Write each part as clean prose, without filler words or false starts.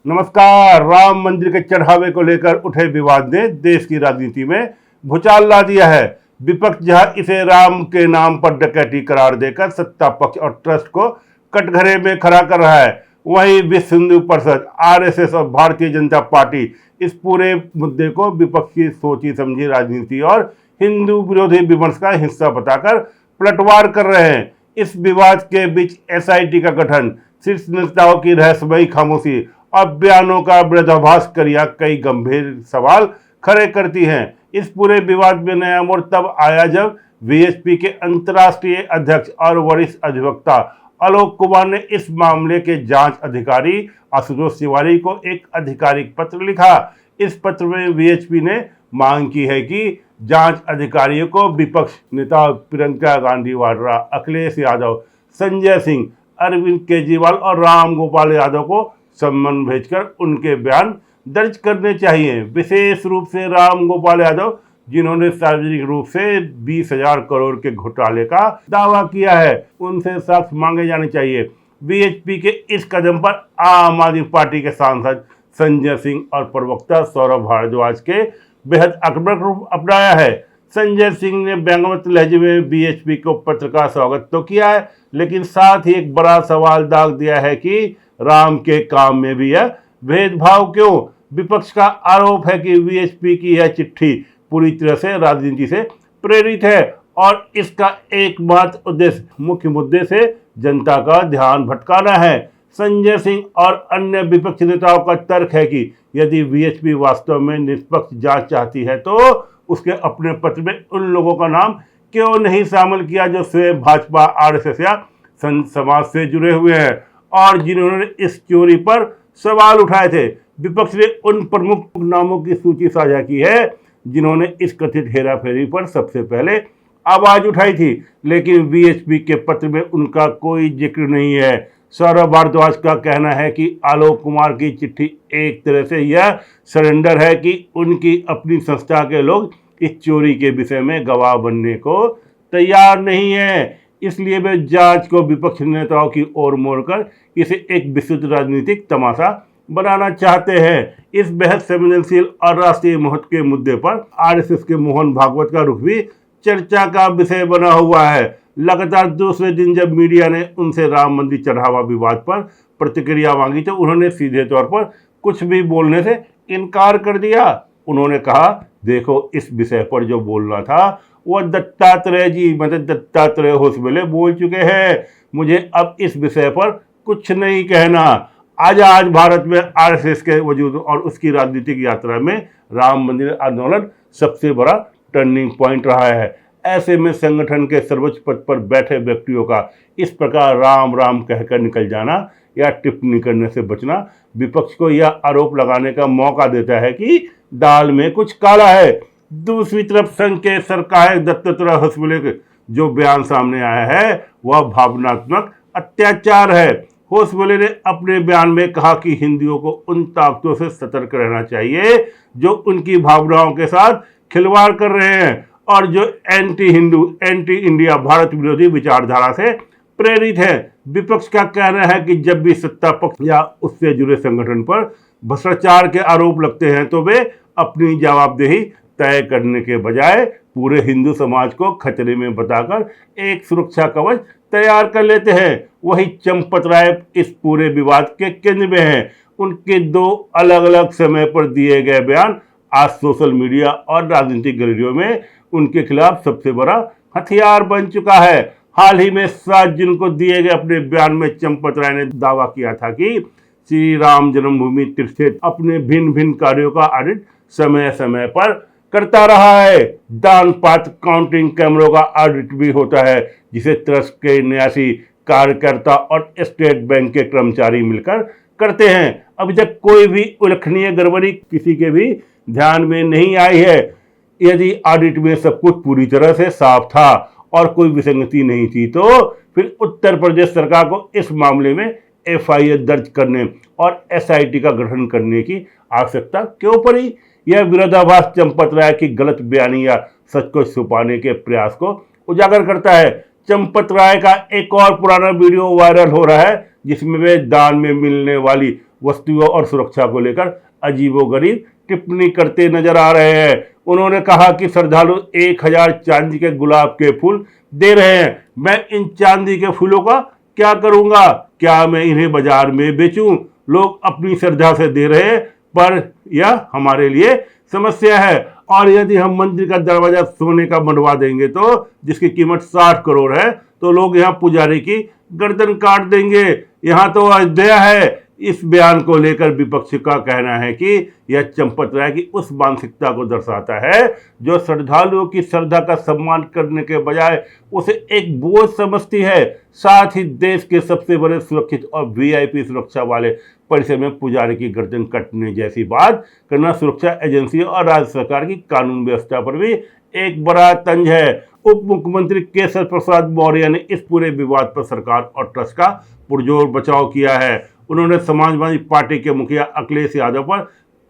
नमस्कार। राम मंदिर के चढ़ावे को लेकर उठे विवाद ने देश की राजनीति में भूचाल ला दिया है। विपक्ष जहां इसे राम के नाम पर डकैती करार देकर सत्ता पक्ष और ट्रस्ट को कटघरे में खड़ा कर रहा है, वहीं विश्व हिंदू परिषद, आरएसएस और भारतीय जनता पार्टी इस पूरे मुद्दे को विपक्ष की सोची समझी राजनीति और हिंदू विरोधी विमर्श का हिस्सा बताकर पलटवार कर रहे हैं। इस विवाद के बीच एसआईटी का गठन, शीर्ष नेताओं की रहस्यमयी खामोशी और बयानों का विरोधाभास कर यह कई गंभीर सवाल खड़े करती हैं। इस पूरे विवाद में नया मोड़ तब आया जब वीएचपी के अंतर्राष्ट्रीय अध्यक्ष और वरिष्ठ अधिवक्ता आलोक कुमार ने इस मामले के जांच अधिकारी आशुतोष तिवारी को एक आधिकारिक पत्र लिखा। इस पत्र में वीएचपी ने मांग की है कि जांच अधिकारियों को विपक्ष नेता प्रियंका गांधी वाड्रा, अखिलेश यादव, संजय सिंह, अरविंद केजरीवाल और राम गोपाल यादव को सम्मन भेजकर उनके बयान दर्ज करने चाहिए। विशेष रूप से राम गोपाल यादव, जिन्होंने सार्वजनिक रूप से 20,000 करोड़ के घोटाले का दावा किया है, उनसे साक्ष्य मांगे जाने चाहिए। वीएचपी के इस कदम पर आम आदमी पार्टी के सांसद संजय सिंह और प्रवक्ता सौरभ भारद्वाज के बेहद आक्रामक रूप अपनाया है। संजय सिंह ने व्यंग्यात्मक लहजे में वीएचपी को पत्र का स्वागत तो किया है, लेकिन साथ ही एक बड़ा सवाल दाग दिया है कि राम के काम में भी यह भेदभाव क्यों। विपक्ष का आरोप है कि वीएचपी की यह चिट्ठी पूरी तरह से राजनीति से प्रेरित है और इसका एकमात्र उद्देश्य मुख्य मुद्दे से जनता का ध्यान भटकाना है। संजय सिंह और अन्य विपक्ष नेताओं का तर्क है कि यदि वीएचपी वास्तव में निष्पक्ष जांच चाहती है तो उसके अपने पत्र में उन लोगों का नाम क्यों नहीं शामिल किया जो स्वयं भाजपा, आरएसएस या संत समाज से जुड़े हुए हैं और जिन्होंने इस चोरी पर सवाल उठाए थे। विपक्ष ने उन प्रमुख नामों की सूची साझा की है जिन्होंने इस कथित हेराफेरी पर सबसे पहले आवाज उठाई थी, लेकिन वीएचपी के पत्र में उनका कोई जिक्र नहीं है। सौरभ भारद्वाज का कहना है कि आलोक कुमार की चिट्ठी एक तरह से यह सरेंडर है कि उनकी अपनी संस्था के लोग इस चोरी के विषय में गवाह बनने को तैयार नहीं है, इसलिए वे जांच को विपक्ष नेताओं की ओर मोड़कर इसे एक विस्तृत राजनीतिक तमाशा बनाना चाहते हैं। इस बेहद संवेदनशील और राष्ट्रीय महत्व के मुद्दे पर आरएसएस के मोहन भागवत का रुख भी चर्चा का विषय बना हुआ है। लगातार दूसरे दिन जब मीडिया ने उनसे राम मंदिर चढ़ावा विवाद पर प्रतिक्रिया मांगी तो उन्होंने सीधे तौर पर कुछ भी बोलने से इनकार कर दिया। उन्होंने कहा, देखो, इस विषय पर जो बोलना था वह दत्तात्रेय जी, मतलब दत्तात्रेय होसबले बोल चुके हैं। मुझे अब इस विषय पर कुछ नहीं कहना। आज भारत में आरएसएस के वजूद और उसकी राजनीतिक यात्रा में राम मंदिर आंदोलन सबसे बड़ा टर्निंग पॉइंट रहा है। ऐसे में संगठन के सर्वोच्च पद पर बैठे व्यक्तियों का इस प्रकार राम राम कहकर निकल जाना या टिप्पणी करने से बचना विपक्ष को यह आरोप लगाने का मौका देता है कि दाल में कुछ काला है। दूसरी तरफ संघ के सरकायक दत्तात्रेय होसबले के जो बयान सामने आया है वह भावनात्मक अत्याचार है। होसबले ने अपने बयान में कहा कि हिंदुओं को उन ताकतों से सतर्क रहना चाहिए जो उनकी भावनाओं के साथ खिलवाड़ कर रहे हैं और जो anti Hindu, anti India, Bharat विरोधी विचारधारा से प्रेरित है। विपक्ष का कहना है कि जब भी सत्ता पक्ष या उससे जुड़े संगठन पर भ्रष्टाचार के आरोप लगते हैं तो वे अपनी जवाबदेही तय करने के बजाय पूरे हिंदू समाज को खतरे में बताकर एक सुरक्षा कवच तैयार कर लेते हैं। वही चंपत राय इस पूरे विवाद के केंद्र में हैं। उनके दो अलग अलग समय पर दिए गए बयान आज सोशल मीडिया और राजनीतिक गैलरियों में उनके खिलाफ सबसे बड़ा हथियार बन चुका है। हाल ही में 7 जून को दिए गए अपने बयान में चंपत राय ने दावा किया था कि श्री राम जन्मभूमि तीर्थ क्षेत्र अपने भिन्न भिन्न कार्यों का ऑडिट समय समय पर करता रहा है। दान पात्र काउंटिंग कैमरों का ऑडिट भी होता है, जिसे ट्रस्ट के 89 कार्यकर्ता और स्टेट बैंक के कर्मचारी मिलकर करते हैं। अभी तक कोई भी उल्लेखनीय गड़बड़ी किसी के भी ध्यान में नहीं आई है। यदि ऑडिट में सब कुछ पूरी तरह से साफ था और कोई विसंगति नहीं थी तो फिर उत्तर प्रदेश सरकार को इस मामले में एफआईआर दर्ज करने और एसआईटी का गठन करने की आवश्यकता क्यों पड़ी। यह विरोधाभास चंपत राय की गलत बयानी या सच को छुपाने के प्रयास को उजागर करता है। चंपत राय का एक और पुराना वीडियो वायरल हो रहा है जिसमें वे दान में मिलने वाली वस्तुओं और सुरक्षा को लेकर अजीबोगरीब टिप्पणी करते नजर आ रहे हैं। उन्होंने कहा कि श्रद्धालु 1000 चांदी के गुलाब के फूल दे रहे हैं। मैं इन चांदी के फूलों का क्या करूंगा? क्या मैं इन्हें बाजार में बेचूं? लोग अपनी श्रद्धा से दे रहे हैं, पर यह हमारे लिए समस्या है। और यदि हम मंदिर का दरवाजा सोने का बनवा देंगे तो जिसकी कीमत 60 करोड़ है, तो लोग यहाँ पुजारी की गर्दन काट देंगे। यहाँ तो अयोध्या है। इस बयान को लेकर विपक्ष का कहना है कि यह चंपत राय की उस मानसिकता को दर्शाता है जो श्रद्धालुओं की श्रद्धा का सम्मान करने के बजाय उसे एक बोझ समझती है। साथ ही देश के सबसे बड़े सुरक्षित और वीआईपी सुरक्षा वाले परिसर में पुजारी की गर्दन कटने जैसी बात करना सुरक्षा एजेंसियों और राज्य सरकार की कानून व्यवस्था पर भी एक बड़ा तंज है। उप मुख्यमंत्री केशव प्रसाद मौर्य ने इस पूरे विवाद पर सरकार और ट्रस्ट का पुरजोर बचाव किया है। उन्होंने समाजवादी पार्टी के मुखिया अखिलेश यादव पर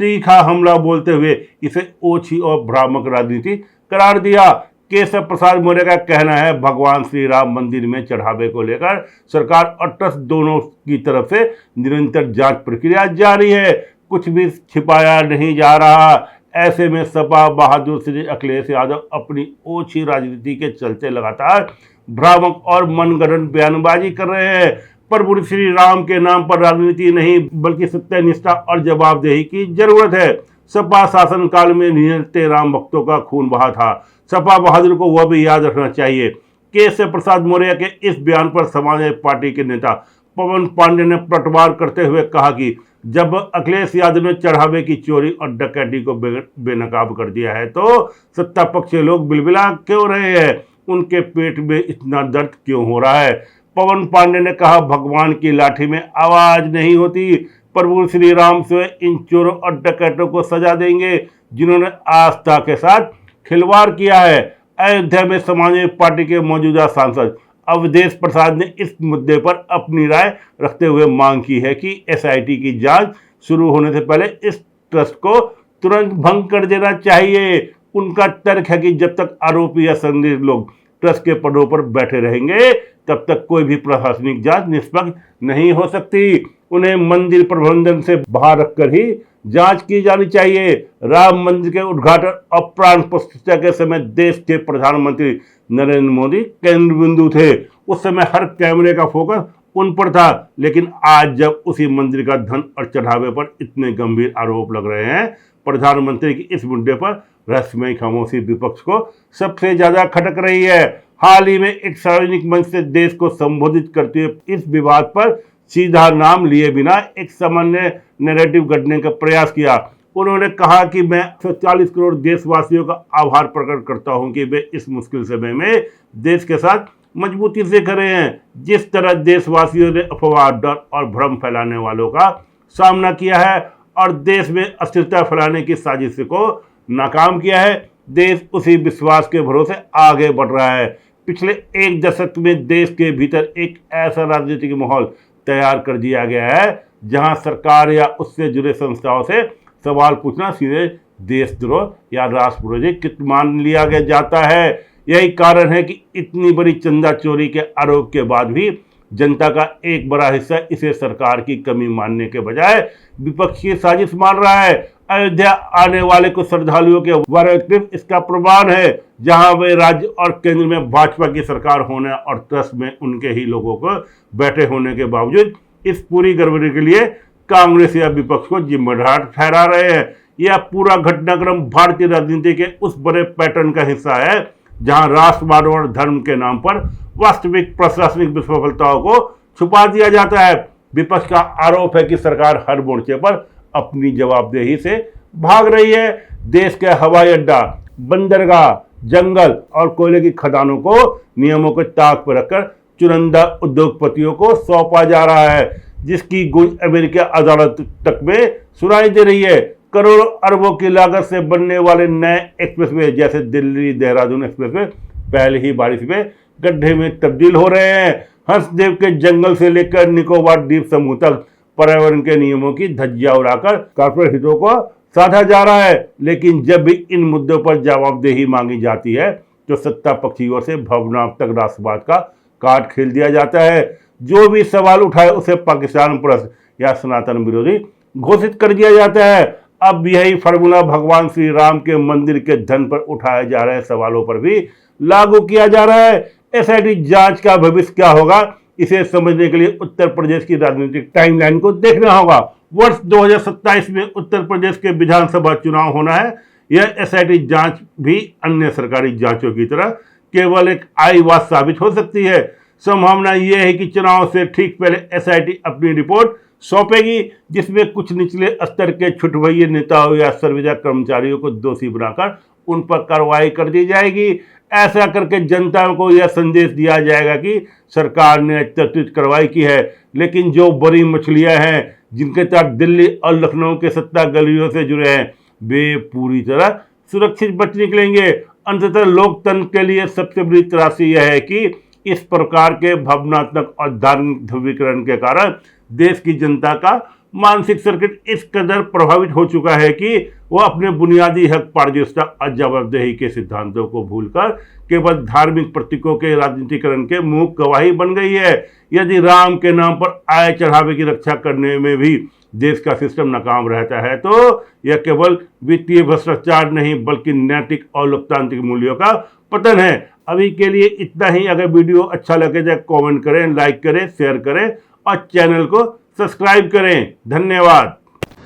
तीखा हमला बोलते हुए इसे ओछी और भ्रामक राजनीति करार दिया। केशव प्रसाद मौर्य का कहना है, भगवान श्री राम मंदिर में चढ़ावे को लेकर सरकार और ट्रस्ट दोनों की तरफ से निरंतर जांच प्रक्रिया जारी है। कुछ भी छिपाया नहीं जा रहा। ऐसे में सपा बहादुर श्री अखिलेश यादव अपनी ओछी राजनीति के चलते लगातार भ्रामक और मनगढ़ंत बयानबाजी कर रहे हैं। प्रभु श्री राम के नाम पर राजनीति नहीं, बल्कि सत्यनिष्ठा और जवाबदेही की जरूरत है। सपा शासन काल में निहत्थे राम भक्तों का खून बहा था। सपा बहादुर को वह भी याद रखना चाहिए। केशव प्रसाद मौर्य के इस बयान पर समाजवादी पार्टी के नेता पवन पांडे ने पलटवार करते हुए कहा कि जब अखिलेश यादव ने चढ़ावे की चोरी और डकैती को बेनकाब कर दिया है तो सत्ता पक्ष के लोग बिलबिला क्यों रहे हैं? उनके पेट में इतना दर्द क्यों हो रहा है? पवन पांडे ने कहा, भगवान की लाठी में आवाज नहीं होती। प्रभु श्री राम स्वयं इन चोरों और डकैतों को सजा देंगे जिन्होंने आस्था के साथ खिलवाड़ किया है। अयोध्या में समाजवादी पार्टी के मौजूदा सांसद अवधेश प्रसाद ने इस मुद्दे पर अपनी राय रखते हुए मांग की है कि एसआईटी की जांच शुरू होने से पहले इस ट्रस्ट को तुरंत भंग कर देना चाहिए। उनका तर्क है कि जब तक आरोपी या संदिग्ध लोग ट्रस्ट के पदों पर बैठे रहेंगे तब तक कोई भी प्रशासनिक जांच निष्पक्ष नहीं हो सकती। उन्हें मंदिर प्रबंधन से बाहर रखकर ही जांच की जानी चाहिए। राम मंदिर के उद्घाटन और प्राण प्रतिष्ठा के समय देश के प्रधानमंत्री नरेंद्र मोदी केंद्र बिंदु थे। उस समय हर कैमरे का फोकस उन पर था, लेकिन आज जब उसी मंदिर का धन और चढ़ावे पर इतने गंभीर आरोप लग रहे हैं, प्रधानमंत्री की इस मुद्दे पर रहस्यमयी खामोशी विपक्ष को सबसे ज्यादा खटक रही है। हाल ही में एक सार्वजनिक मंच से देश को संबोधित करते हुए इस विवाद पर सीधा नाम लिए बिना एक सामान्य नैरेटिव गढ़ने का प्रयास किया। उन्होंने कहा कि मैं 140 करोड़ देशवासियों का आभार प्रकट करता हूं कि वे इस मुश्किल समय में देश के साथ मजबूती से खड़े हैं। जिस तरह देशवासियों ने अफवाह, डर और भ्रम फैलाने वालों का सामना किया है और देश में अस्थिरता फैलाने की साजिश को नाकाम किया है, देश उसी विश्वास के भरोसे आगे बढ़ रहा है। पिछले एक दशक में देश के भीतर एक ऐसा राजनीतिक माहौल तैयार कर दिया गया है जहां सरकार या उससे जुड़े संस्थाओं से सवाल पूछना सीधे देशद्रोह या राष्ट्रविरोधी मान लिया गया जाता है। यही कारण है कि इतनी बड़ी चंदा चोरी के आरोप के बाद भी जनता का एक बड़ा हिस्सा इसे सरकार की कमी मानने के बजाय विपक्ष की साजिश मान रहा है। अयोध्या आने वाले कुछ श्रद्धालुओं के व्यक्तित्व इसका प्रमाण है, जहां वे राज्य और केंद्र में भाजपा की सरकार होने और ट्रस्ट में उनके ही लोगों को बैठे होने के बावजूद इस पूरी गड़बड़ी के लिए कांग्रेस या विपक्ष को जिम्मेदार ठहरा रहे हैं। यह पूरा घटनाक्रम भारतीय राजनीति के उस बड़े पैटर्न का हिस्सा है जहां राष्ट्रवाद और धर्म के नाम पर वास्तविक प्रशासनिक विफलताओं को छुपा दिया जाता है। विपक्ष का आरोप है कि सरकार हर मोर्चे पर अपनी जवाबदेही से भाग रही है। देश के हवाई अड्डा, बंदरगाह, जंगल और कोयले की खदानों को नियमों को ताक पर रखकर चुनिंदा उद्योगपतियों को सौंपा जा रहा है, जिसकी गूंज अमेरिकी अदालत तक में सुनाई दे रही है। करोड़ों अरबों की लागत से बनने वाले नए एक्सप्रेसवे जैसे दिल्ली देहरादून एक्सप्रेसवे पहले ही बारिश में गड्ढे में तब्दील हो रहे हैं। हंसदेव के जंगल से लेकर निकोबार द्वीप समूह तक पर्यावरण के नियमों की धज्जियां उड़ाकर कॉर्पोरेट हितों को साधा जा रहा है। लेकिन जब भी इन मुद्दों पर जवाबदेही मांगी जाती है तो सत्ता पक्ष की ओर से भावनात्मक राष्ट्रवाद का कार्ड खेल दिया जाता है। जो भी सवाल उठाए उसे पाकिस्तान परस्त या सनातन विरोधी घोषित कर दिया जाता है। अब यही फॉर्मूला भगवान श्री राम के मंदिर के धन पर उठाए जा रहे सवालों पर भी लागू किया जा रहा है। एसआईटी जांच का भविष्य क्या होगा, इसे समझने के लिए उत्तर प्रदेश की राजनीतिक टाइमलाइन को देखना होगा। वर्ष 2027 में उत्तर प्रदेश के विधानसभा चुनाव होना है। यह एसआईटी जांच भी अन्य सरकारी जांचों की तरह केवल एक आई बात साबित हो सकती है। संभावना यह है कि चुनाव से ठीक पहले एसआईटी अपनी रिपोर्ट सौंपेगी, जिसमें कुछ निचले स्तर के छुटभइये नेताओं या सर्वजा कर्मचारियों को दोषी बनाकर उन पर कार्रवाई कर दी जाएगी। ऐसा करके जनता को यह संदेश दिया जाएगा कि सरकार ने त्वरित कार्रवाई की है, लेकिन जो बड़ी मछलियां हैं जिनके साथ दिल्ली और लखनऊ के सत्ता गलियों से जुड़े हैं, वे पूरी तरह सुरक्षित बच निकलेंगे। अंततः लोकतंत्र के लिए सबसे बड़ी त्रासदी यह है कि इस प्रकार के भावनात्मक और धार्मिक ध्रुवीकरण के कारण देश की जनता का मानसिक सर्किट इस कदर प्रभावित हो चुका है कि वह अपने बुनियादी हक, पारदर्शिता और जवाबदेही के सिद्धांतों को भूलकर केवल धार्मिक प्रतीकों के राजनीतिकरण के मूक गवाही बन गई है। यदि राम के नाम पर आय चढ़ावे की रक्षा करने में भी देश का सिस्टम नाकाम रहता है तो यह केवल वित्तीय भ्रष्टाचार नहीं बल्कि नैतिक और लोकतांत्रिक मूल्यों का पतन है। अभी के लिए इतना ही। अगर वीडियो अच्छा लगे तो कमेंट करें, लाइक करें, शेयर करें और चैनल को सब्सक्राइब करें। धन्यवाद।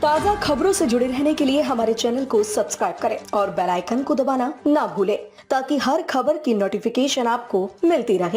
ताज़ा खबरों से जुड़े रहने के लिए हमारे चैनल को सब्सक्राइब करें और बेल आइकन को दबाना ना भूलें ताकि हर खबर की नोटिफिकेशन आपको मिलती रहे।